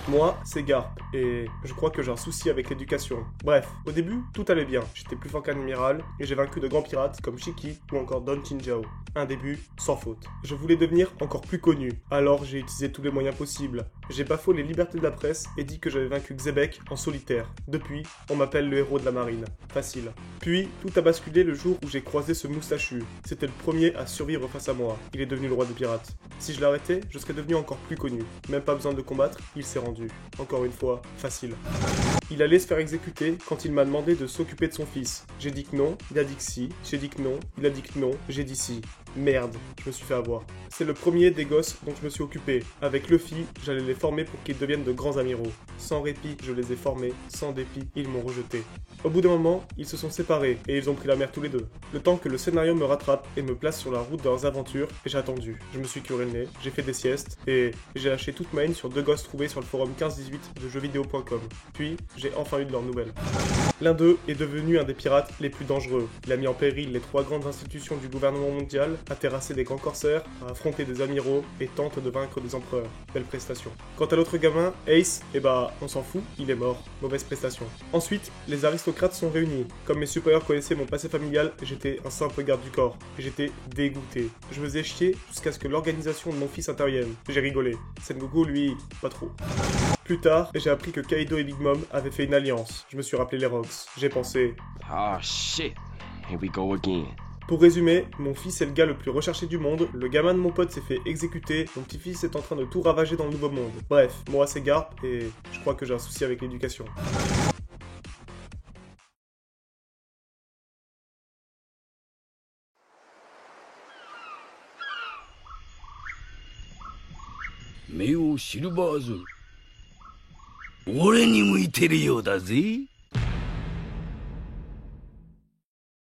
Moi, c'est Garp, et je crois que j'ai un souci avec l'éducation. Bref, au début, tout allait bien. J'étais plus fort qu'un amiral, et j'ai vaincu de grands pirates comme Shiki ou encore Don Chinjao. Un début sans faute. Je voulais devenir encore plus connu, alors j'ai utilisé tous les moyens possibles. J'ai bafoué les libertés de la presse et dit que j'avais vaincu Xebec en solitaire. Depuis, on m'appelle le héros de la marine. Facile. Puis, tout a basculé le jour où j'ai croisé ce moustachu. C'était le premier à survivre face à moi. Il est devenu le roi des pirates. Si je l'arrêtais, je serais devenu encore plus connu. Même pas besoin de combattre, il s'est rendu. Encore une fois, facile. Il allait se faire exécuter quand il m'a demandé de s'occuper de son fils. J'ai dit que non, il a dit que si, j'ai dit que non, il a dit que non, j'ai dit si. Merde, je me suis fait avoir. C'est le premier des gosses dont je me suis occupé. Avec Luffy, j'allais les former pour qu'ils deviennent de grands amiraux. Sans répit, je les ai formés, sans dépit, ils m'ont rejeté. Au bout d'un moment, ils se sont séparés et ils ont pris la mer tous les deux. Le temps que le scénario me rattrape et me place sur la route de leurs aventures, et j'ai attendu. Je me suis curé le nez, j'ai fait des siestes et j'ai lâché toute ma haine sur deux gosses trouvés sur le forum 15-18 de jeuxvideo.com. Puis, j'ai enfin eu de leurs nouvelles. L'un d'eux est devenu un des pirates les plus dangereux. Il a mis en péril les trois grandes institutions du gouvernement mondial, a terrassé des grands corsaires, a affronté des amiraux et tente de vaincre des empereurs. Belle prestation. Quant à l'autre gamin, Ace, on s'en fout, il est mort. Mauvaise prestation. Ensuite, les aristocrates sont réunis. Comme mes supérieurs connaissaient mon passé familial, j'étais un simple garde du corps. Et j'étais dégoûté. Je me faisais chier jusqu'à ce que l'organisation de mon fils intervienne. J'ai rigolé. Sengoku, lui, pas trop. Plus tard, j'ai appris que Kaido et Big Mom avaient fait une alliance. Je me suis rappelé les Rocks. J'ai pensé... Ah shit, here we go again. Pour résumer, mon fils est le gars le plus recherché du monde, le gamin de mon pote s'est fait exécuter, mon petit-fils est en train de tout ravager dans le nouveau monde. Bref, moi c'est Garp et je crois que j'ai un souci avec l'éducation. Meo Silvers. 俺に向いてるようだぜ。